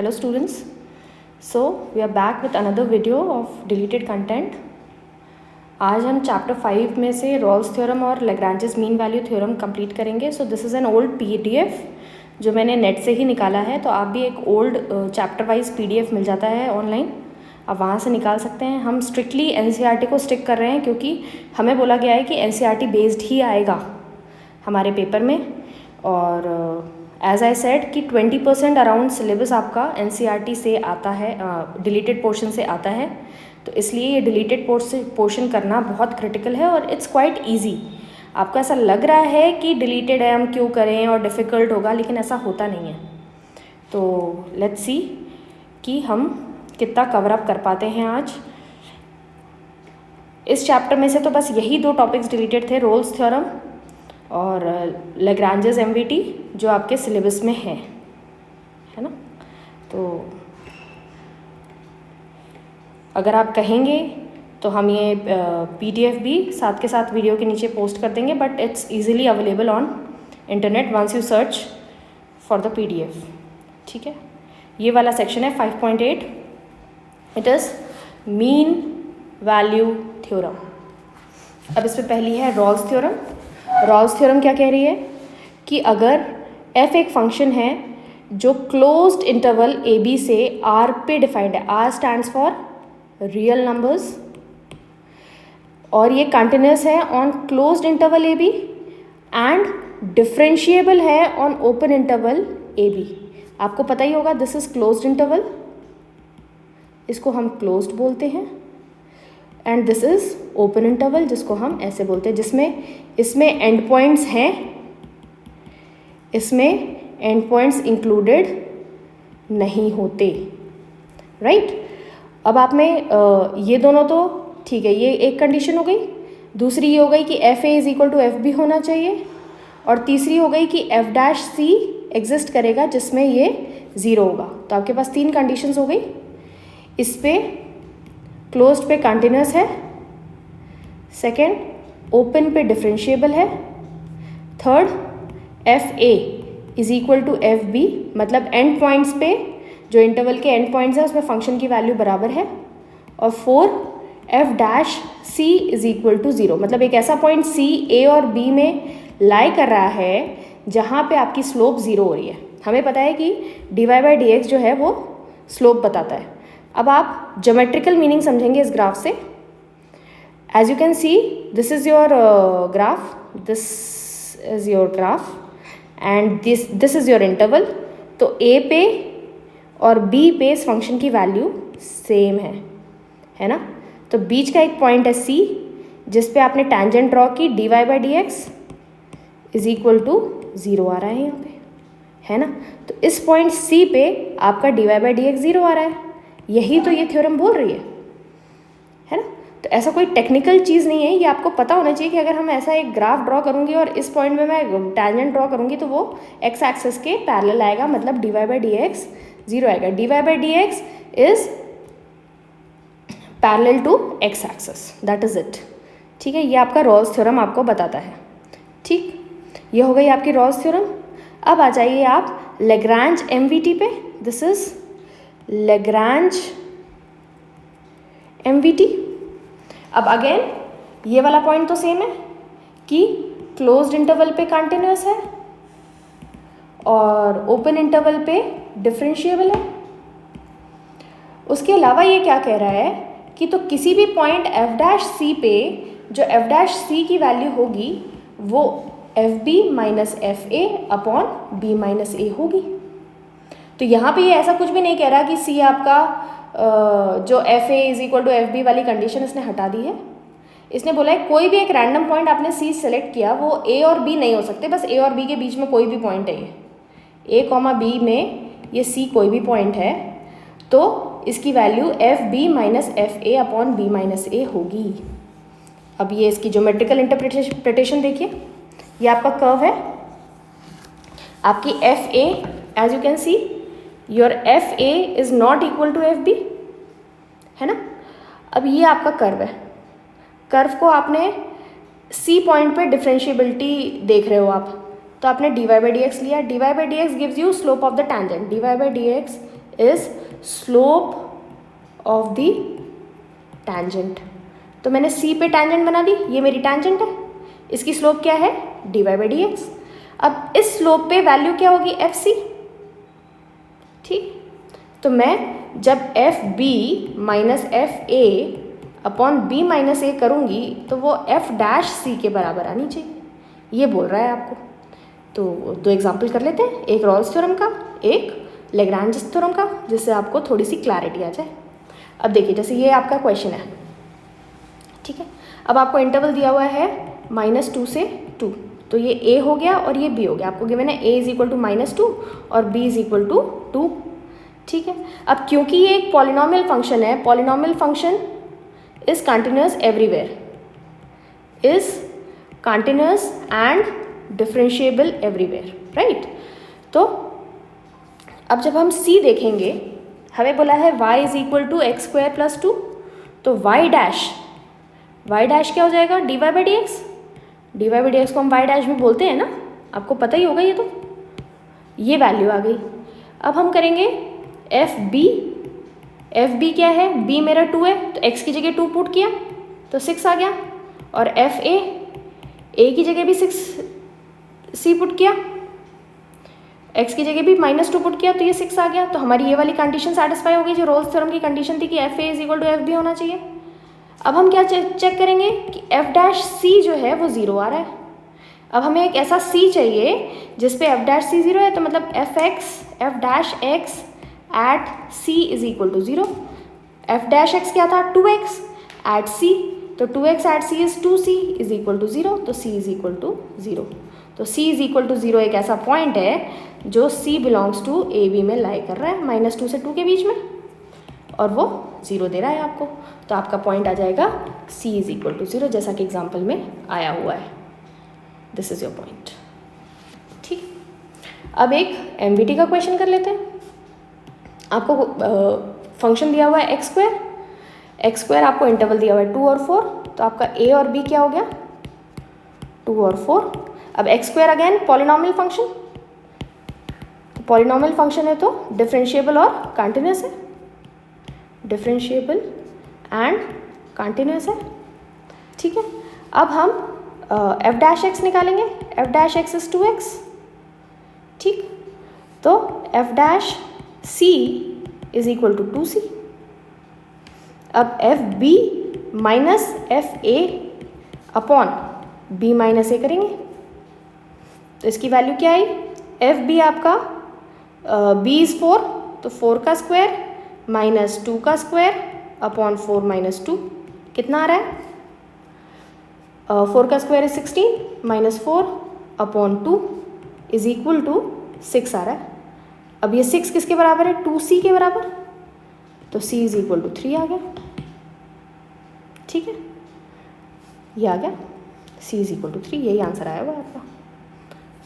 Hello students, so we are back with another video of deleted content. आज हम chapter 5 में से Rolle's theorem और Lagrange's mean value theorem complete करेंगे. So this is an old PDF जो मैंने net से ही निकाला है. तो आप भी एक ओल्ड चैप्टर वाइज PDF मिल जाता है ऑनलाइन, आप वहाँ से निकाल सकते हैं. हम स्ट्रिक्टली NCERT को स्टिक कर रहे हैं क्योंकि हमें बोला गया है कि NCERT बेस्ड ही आएगा हमारे पेपर में. और एज आई सेड कि 20% अराउंड सिलेबस आपका NCERT से आता है, डिलीटेड पोर्शन से आता है. तो इसलिए ये डिलीटेड पोर्शन करना बहुत क्रिटिकल है और इट्स क्वाइट ईजी. आपको ऐसा लग रहा है कि डिलीटेड है, हम क्यों करें और डिफ़िकल्ट होगा, लेकिन ऐसा होता नहीं है. तो लेट्स सी कि हम कितना कवर अप कर पाते हैं आज. इस चैप्टर में से तो बस यही 2 टॉपिक्स डिलीटेड थे, रोल्स थ्योरम और लैग्रांजेस MVT, जो आपके सिलेबस में है ना. तो अगर आप कहेंगे तो हम ये PDF भी साथ के साथ वीडियो के नीचे पोस्ट कर देंगे, but it's easily available on internet once you search for the PDF. ठीक है, ये वाला सेक्शन है 5.8. It is mean value theorem. अब इसमें पहली है रॉल्स थ्योरम. रॉल्स थ्योरम क्या कह रही है कि अगर f एक फंक्शन है जो क्लोज्ड इंटरवल AB से R पे डिफाइंड है, R stands for real numbers, और ये कंटिन्यूस है on closed interval AB and differentiable है ऑन ओपन इंटरवल AB. आपको पता ही होगा दिस इज क्लोज्ड इंटरवल, इसको हम क्लोज्ड बोलते हैं, and this is open interval जिसको हम ऐसे बोलते हैं, जिसमें इसमें एंड पॉइंट्स हैं, इसमें एंड पॉइंट्स इंक्लूडेड नहीं होते. राइट. अब आप में ये दोनों तो ठीक है, ये एक कंडीशन हो गई. दूसरी ये हो गई कि FA is equal to FB होना चाहिए, और तीसरी हो गई कि F' C एग्जिस्ट करेगा जिसमें ये 0 होगा. तो आपके पास 3 कंडीशंस हो गई. इस पे क्लोज्ड पे कंटिन्यूस है, सेकेंड ओपन पे डिफरेंशिएबल है, third FA is equal to FB, मतलब एंड पॉइंट्स पे जो इंटरवल के एंड पॉइंट्स हैं उसमें फंक्शन की वैल्यू बराबर है, और 4 F' C is equal to 0, मतलब एक ऐसा पॉइंट C A और B में लाई कर रहा है जहाँ पे आपकी स्लोप 0 हो रही है. हमें पता है कि dy/dx जो है वो स्लोप बताता है. अब आप ज्योमेट्रिकल मीनिंग समझेंगे इस ग्राफ से. As you can see this is your graph, this is your graph and this is your interval. तो A पे और B पे इस फंक्शन की वैल्यू सेम है ना. तो बीच का एक पॉइंट है C जिस पे आपने टैंजेंट ड्रॉ की, dy/dx इज इक्वल टू 0 आ रहा है यहाँ पे, है ना. तो इस पॉइंट C पे आपका dy/dx 0 आ रहा है. यही तो ये थ्योरम बोल रही है ना. तो ऐसा कोई टेक्निकल चीज़ नहीं है, ये आपको पता होना चाहिए कि अगर हम ऐसा एक ग्राफ ड्रॉ करूँगी और इस पॉइंट में मैं टैंजेंट ड्रॉ करूँगी तो वो x एक्सिस के पैरेलल आएगा, मतलब dy/dx 0 आएगा. dy/dx is parallel to x axis, that is it. ठीक है, ये आपका रॉल्स थ्योरम आपको बताता है. ठीक, ये हो गई आपकी रॉल्स थ्योरम. अब आ जाइए आप लैग्रांज MVT पे. This is Lagrange MVT. अब अगेन ये वाला पॉइंट तो सेम है कि क्लोज्ड इंटरवल पे कंटिन्यूस है और ओपन इंटरवल पे डिफरेंशिएबल है. उसके अलावा ये क्या कह रहा है कि तो किसी भी पॉइंट F' C पे जो F' C की वैल्यू होगी वो FB minus FA upon B minus A होगी. तो यहाँ पे ये ऐसा कुछ भी नहीं कह रहा कि C आपका जो FA is equal to FB वाली कंडीशन इसने हटा दी है. इसने बोला है कोई भी एक रैंडम पॉइंट आपने C सेलेक्ट किया, वो A और B नहीं हो सकते, बस A और B के बीच में कोई भी पॉइंट है. ये A, B में ये C कोई भी पॉइंट है, तो इसकी value FB minus FA upon B minus A होगी. अब ये इसकी ज्योमेट्रिकल इंटरप्रिटेशन देखिए. ये आपका कर्व है, आपकी FA, as you can see your FA is not equal to FB, है ना. अब ये आपका कर्व है. कर्व को आपने C पॉइंट पे डिफरेंशिएबिलिटी देख रहे हो आप, तो आपने dy/dx लिया. dy/dx gives you slope of the tangent. dy/dx is slope of the tangent. तो मैंने सी पे टैंजेंट बना दी, ये मेरी टैंजेंट है, इसकी स्लोप क्या है dy बाई डी एक्स। अब इस स्लोप पे वैल्यू क्या होगी एफ सी, ठीक। तो मैं जब f b minus f a upon b minus a करूँगी तो वो एफ डैश सी के बराबर आनी चाहिए, ये बोल रहा है आपको। तो दो एग्जाम्पल कर लेते हैं, एक रॉल्स थ्योरम का, एक लैग्रांज थ्योरम का, जिससे आपको थोड़ी सी क्लैरिटी आ जाए। अब देखिए जैसे ये आपका क्वेश्चन है, ठीक है। अब आपको इंटरवल दिया हुआ है -2 से 2, तो ये a हो गया और ये b हो गया। आपको गिवन है a इज इक्वल टू -2 और b इज इक्वल टू 2, ठीक है। अब क्योंकि ये एक पॉलिनॉमियल फंक्शन है, polynomial function is continuous everywhere, is continuous and differentiable everywhere, right. तो अब जब हम c देखेंगे, हमें बोला है y is equal to x square plus 2, तो y डैश क्या हो जाएगा dy by d x. dy by d x को हम y डैश भी बोलते हैं ना, आपको पता ही होगा ये। तो ये वैल्यू आ गई। अब हम करेंगे एफ बी क्या है, b मेरा 2 है तो x की जगह 2 पुट किया तो 6 आ गया, और एफ ए की जगह भी 6 पुट किया, x की जगह भी -2 पुट किया तो ये 6 आ गया। तो हमारी ये वाली कंडीशन सेटिस्फाई हो गई जो रोल्स थ्योरम की कंडीशन थी कि F A is equal to F B होना चाहिए। अब हम क्या चेक करेंगे कि एफ डैश सी जो है वो 0 आ रहा है। अब हमें एक ऐसा सी चाहिए जिस पे एफ डैश सी 0 है, तो मतलब f dash x at c is equal to 0। F dash x क्या था 2x एट सी, तो 2x at c is 2c is equal to 0, तो c इज इक्वल टू 0। तो c इज इक्वल टू 0 एक ऐसा पॉइंट है जो c belongs to a b में लाई कर रहा है, -2 से 2 के बीच में, और वो 0 दे रहा है आपको। तो आपका पॉइंट आ जाएगा c इज इक्वल टू 0, जैसा कि एग्जाम्पल में आया हुआ है। दिस इज योर पॉइंट, ठीक। अब एक MVT का क्वेश्चन कर लेते हैं। आपको फंक्शन दिया हुआ है एक्स स्क्वायर, आपको इंटरवल दिया हुआ है 2 और 4, तो आपका a और b क्या हो गया 2 और 4। अब x square again polynomial function, polynomial function है तो डिफरेंशिएबल और कंटिन्यूअस है, डिफरेंशिएबल एंड कंटिन्यूअस है, ठीक है। अब हम एफ डैश एक्स निकालेंगे, f dash x is 2x, ठीक। तो f dash c is equal to 2c। अब f b minus f a upon b minus a करेंगे, तो इसकी वैल्यू क्या आई, एफ बी आपका b इज़ 4, तो 4 का स्क्वायर -2 का स्क्वायर अपॉन 4 - 2 कितना आ रहा है, 4 का square is 16 -4 upon 2 is equal to 6 आ रहा है। अब ये 6 किसके बराबर है 2c के बराबर, तो c इज इक्वल टू 3 आ गया, ठीक है। ये आ गया c इज इक्वल टू 3, यही आंसर आया हुआ है आपका,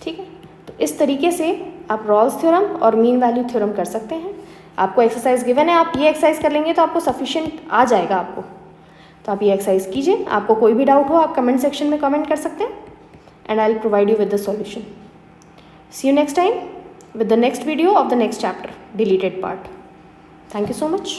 ठीक है। तो इस तरीके से आप रॉल्स थ्योरम और मीन वैल्यू थ्योरम कर सकते हैं। आपको एक्सरसाइज गिवन है, आप ये एक्सरसाइज कर लेंगे तो आपको सफिशिएंट आ जाएगा आपको। तो आप ये एक्सरसाइज कीजिए, आपको कोई भी डाउट हो आप कमेंट सेक्शन में कमेंट कर सकते हैं, and I will provide you with the solution. See you next time with the next video of the next chapter, deleted part. Thank you so much.